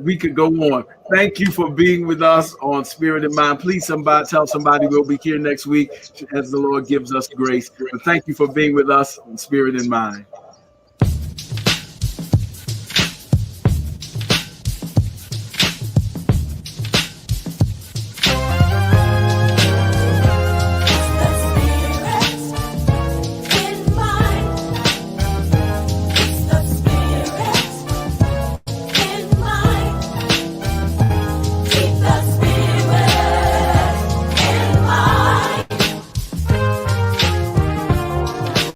We could go on. Thank you for being with us on Spirit and Mind. Please, tell somebody we'll be here next week as the Lord gives us grace. But thank you for being with us on Spirit and Mind.